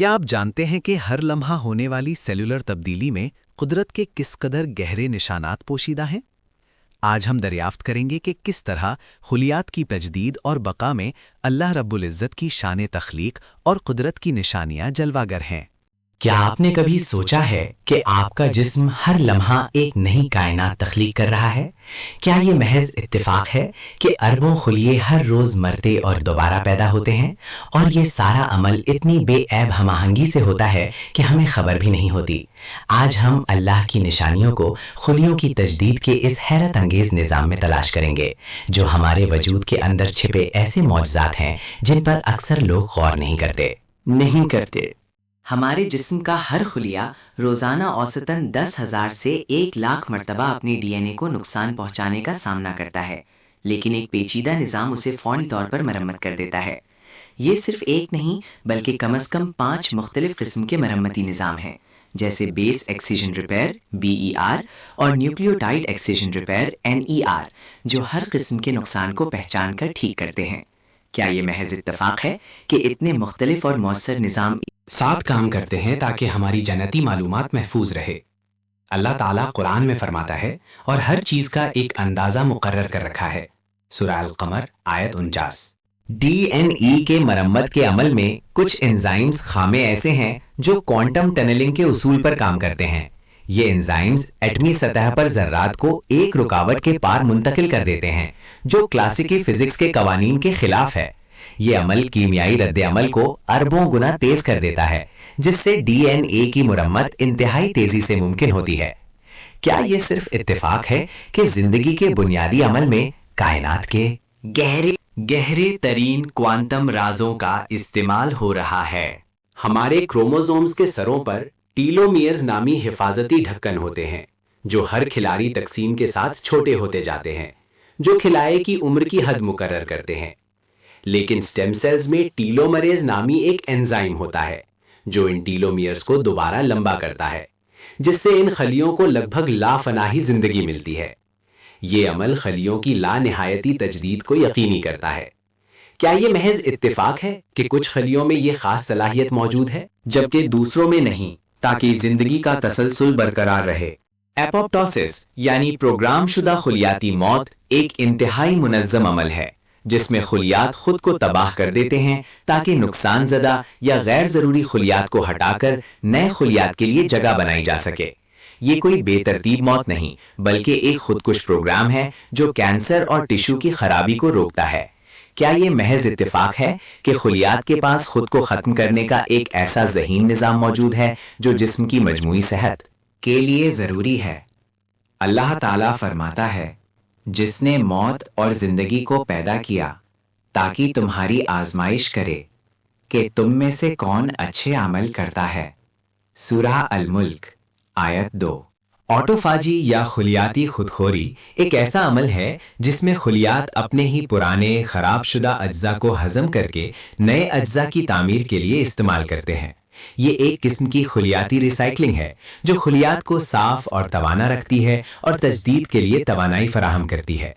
کیا آپ جانتے ہیں کہ ہر لمحہ ہونے والی سیلولر تبدیلی میں قدرت کے کس قدر گہرے نشانات پوشیدہ ہیں؟ آج ہم دریافت کریں گے کہ کس طرح خلیات کی تجدید اور بقا میں اللہ رب العزت کی شان تخلیق اور قدرت کی نشانیاں جلوہ گر ہیں۔ کیا آپ نے کبھی سوچا ہے کہ آپ کا جسم ہر لمحہ ایک نئی کائنات تخلیق کر رہا ہے؟ کیا یہ محض اتفاق ہے کہ اربوں خلیے ہر روز مرتے اور دوبارہ پیدا ہوتے ہیں، اور یہ سارا عمل اتنی بے عیب ہم آہنگی سے ہوتا ہے کہ ہمیں خبر بھی نہیں ہوتی؟ آج ہم اللہ کی نشانیوں کو خلیوں کی تجدید کے اس حیرت انگیز نظام میں تلاش کریں گے، جو ہمارے وجود کے اندر چھپے ایسے معجزات ہیں جن پر اکثر لوگ غور نہیں کرتے۔ ہمارے جسم کا ہر خلیہ روزانہ اوسطاً 10,000 سے 1,00,000 مرتبہ اپنے ڈی این اے کو نقصان پہنچانے کا سامنا کرتا ہے، لیکن ایک پیچیدہ نظام اسے فوری طور پر مرمت کر دیتا ہے۔ یہ صرف ایک نہیں بلکہ کم از کم 5 مختلف قسم کے مرمتی نظام ہیں، جیسے بیس ایکسیژن ریپیئر BER اور نیوکلیوٹائڈ ایکسیژن ریپیئر NER، جو ہر قسم کے نقصان کو پہچان کر ٹھیک کرتے ہیں۔ کیا یہ محض اتفاق ہے کہ اتنے مختلف اور مؤثر نظام ساتھ کام کرتے ہیں تاکہ ہماری جنتی معلومات محفوظ رہے؟ اللہ تعالیٰ قرآن میں فرماتا ہے، اور ہر چیز کا ایک اندازہ مقرر کر رکھا ہے۔ سورہ القمر آیت 49۔ DNA کے مرمت کے عمل میں کچھ انزائمز خامے ایسے ہیں جو کوانٹم ٹنلنگ کے اصول پر کام کرتے ہیں۔ یہ انزائمز ایٹمی سطح پر ذرات کو ایک رکاوٹ کے پار منتقل کر دیتے ہیں، جو کلاسیکی فزکس کے قوانین کے خلاف ہے۔ یہ عمل کیمیائی رد عمل کو اربوں گنا تیز کر دیتا ہے، جس سے DNA کی مرمت انتہائی تیزی سے ممکن ہوتی ہے۔ کیا یہ صرف اتفاق ہے کہ زندگی کے بنیادی عمل میں کائنات کے گہرے ترین کوانٹم رازوں کا استعمال ہو رہا ہے؟ ہمارے کروموزومز کے سروں پر ٹیلومیئرز نامی حفاظتی ڈھکن ہوتے ہیں، جو ہر کھلاری تقسیم کے ساتھ چھوٹے ہوتے جاتے ہیں، جو کھلائے کی عمر کی حد مقرر کرتے ہیں۔ لیکن سٹیم سیلز میں ٹیلومریز نامی ایک انزائم ہوتا ہے جو ان ٹیلومیئرز کو دوبارہ لمبا کرتا ہے، جس سے ان خلیوں کو لگ بھگ لا فناہی زندگی ملتی ہے۔ یہ عمل خلیوں کی لا نہایتی تجدید کو یقینی کرتا ہے۔ کیا یہ محض اتفاق ہے کہ کچھ خلیوں میں یہ خاص صلاحیت موجود ہے جبکہ دوسروں میں نہیں، تاکہ زندگی کا تسلسل برقرار رہے؟ ایپوپٹوسس یعنی پروگرام شدہ خلیاتی موت ایک انتہائی منظم عمل ہے، جس میں خلیات خود کو تباہ کر دیتے ہیں تاکہ نقصان زدہ یا غیر ضروری خلیات کو ہٹا کر نئے خلیات کے لیے جگہ بنائی جا سکے۔ یہ کوئی بے ترتیب موت نہیں بلکہ ایک خودکش پروگرام ہے جو کینسر اور ٹشو کی خرابی کو روکتا ہے۔ کیا یہ محض اتفاق ہے کہ خلیات کے پاس خود کو ختم کرنے کا ایک ایسا ذہین نظام موجود ہے جو جسم کی مجموعی صحت کے لیے ضروری ہے؟ اللہ تعالیٰ فرماتا ہے، جس نے موت اور زندگی کو پیدا کیا تاکہ تمہاری آزمائش کرے کہ تم میں سے کون اچھے عمل کرتا ہے۔ سورہ الملک آیت 2۔ آٹوفاجی یا خلیاتی خودخوری ایک ایسا عمل ہے جس میں خلیات اپنے ہی پرانے خراب شدہ اجزاء کو ہضم کر کے نئے اجزاء کی تعمیر کے لیے استعمال کرتے ہیں۔ یہ ایک قسم کی خلیاتی ریسائکلنگ ہے جو خلیات کو صاف اور توانا رکھتی ہے اور تجدید کے لیے توانائی فراہم کرتی ہے۔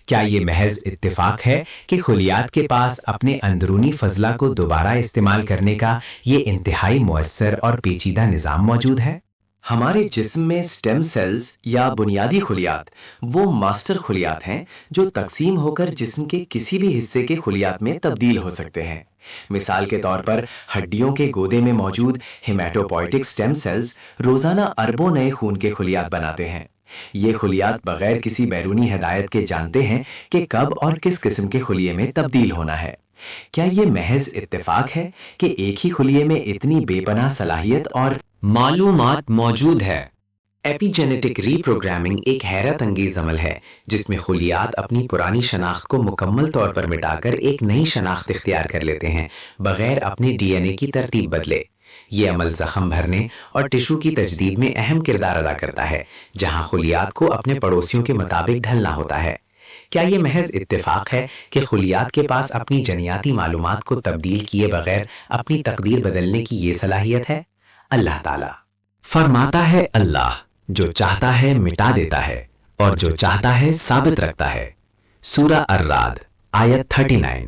کیا یہ محض اتفاق ہے کہ خلیات کے پاس اپنے اندرونی فضلہ کو دوبارہ استعمال کرنے کا یہ انتہائی مؤثر اور پیچیدہ نظام موجود ہے؟ ہمارے جسم میں سٹیم سیلز یا بنیادی خلیات وہ ماسٹر خلیات ہیں جو تقسیم ہو کر جسم کے کسی بھی حصے کے خلیات میں تبدیل ہو سکتے ہیں۔ مثال کے طور پر ہڈیوں کے گودے میں موجود ہیماٹوپوئٹک سٹیم سیلز روزانہ اربوں نئے خون کے خلیات بناتے ہیں۔ یہ خلیات بغیر کسی بیرونی ہدایت کے جانتے ہیں کہ کب اور کس قسم کے خلیے میں تبدیل ہونا ہے۔ کیا یہ محض اتفاق ہے کہ ایک ہی خلیے میں اتنی بے پناہ صلاحیت اور معلومات موجود ہے؟ ایپی جینیٹک ری پروگرامنگ ایک حیرت انگیز عمل ہے جس میں خلیات اپنی پرانی شناخت کو مکمل طور پر مٹا کر ایک نئی شناخت اختیار کر لیتے ہیں بغیر اپنے ڈی این اے کی ترتیب بدلے۔ یہ عمل زخم بھرنے اور ٹشو کی تجدید میں اہم کردار ادا کرتا ہے، جہاں خلیات کو اپنے پڑوسیوں کے مطابق ڈھلنا ہوتا ہے۔ کیا یہ محض اتفاق ہے کہ خلیات کے پاس اپنی جنیاتی معلومات کو تبدیل کیے بغیر اپنی تقدیر بدلنے کی یہ صلاحیت ہے؟ اللہ تعالیٰ فرماتا ہے، اللہ جو چاہتا ہے مٹا دیتا ہے اور جو چاہتا ہے ثابت رکھتا ہے۔ سورہ الرعد آیت 39۔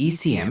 ECM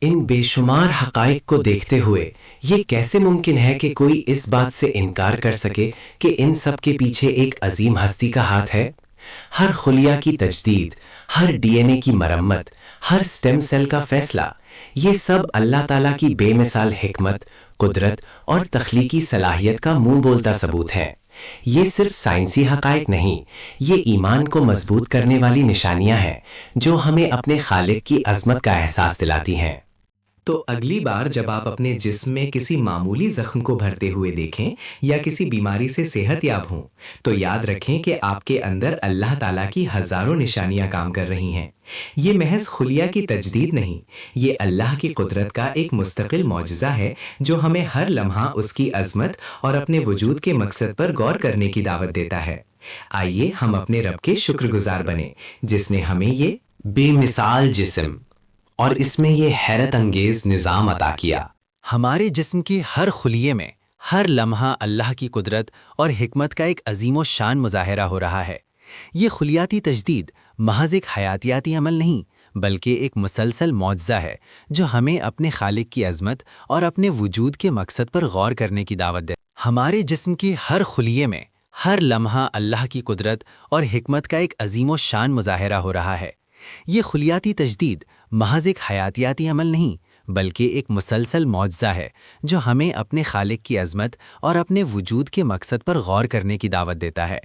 ان بے شمار حقائق کو دیکھتے ہوئے یہ کیسے ممکن ہے کہ کوئی اس بات سے انکار کر سکے کہ ان سب کے پیچھے ایک عظیم ہستی کا ہاتھ ہے؟ ہر خلیہ کی تجدید، ہر ڈی این اے کی مرمت، ہر سٹیم سیل کا فیصلہ، یہ سب اللہ تعالیٰ کی بے مثال حکمت، قدرت اور تخلیقی صلاحیت کا منہ بولتا ثبوت ہے۔ یہ صرف سائنسی حقائق نہیں، یہ ایمان کو مضبوط کرنے والی نشانیاں ہیں جو ہمیں اپنے خالق کی عظمت کا احساس دلاتی ہیں۔ تو اگلی بار جب آپ اپنے جسم میں کسی معمولی زخم کو بھرتے ہوئے دیکھیں یا کسی بیماری سے صحت یاب ہوں تو یاد رکھیں کہ آپ کے اندر اللہ تعالیٰ کی ہزاروں نشانیاں کام کر رہی ہیں۔ یہ محض خلیہ کی تجدید نہیں، یہ اللہ کی قدرت کا ایک مستقل معجزہ ہے جو ہمیں ہر لمحہ اس کی عظمت اور اپنے وجود کے مقصد پر غور کرنے کی دعوت دیتا ہے۔ آئیے ہم اپنے رب کے شکر گزار بنیں جس نے ہمیں یہ بے مثال جسم اور اس میں یہ حیرت انگیز نظام عطا کیا۔ ہمارے جسم کے ہر خلیے میں ہر لمحہ اللہ کی قدرت اور حکمت کا ایک عظیم و شان مظاہرہ ہو رہا ہے۔ یہ خلیاتی تجدید محض ایک حیاتیاتی عمل نہیں بلکہ ایک مسلسل معجزہ ہے جو ہمیں اپنے خالق کی عظمت اور اپنے وجود کے مقصد پر غور کرنے کی دعوت دے۔ ہمارے جسم کے ہر خلیے میں ہر لمحہ اللہ کی قدرت اور حکمت کا ایک عظیم و شان مظاہرہ ہو رہا ہے۔ یہ خلیاتی تجدید محض ایک حیاتیاتی عمل نہیں بلکہ ایک مسلسل معجزہ ہے جو ہمیں اپنے خالق کی عظمت اور اپنے وجود کے مقصد پر غور کرنے کی دعوت دیتا ہے۔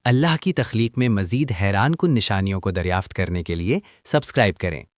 اللہ کی تخلیق میں مزید حیران کن نشانیوں کو دریافت کرنے کے لیے سبسکرائب کریں۔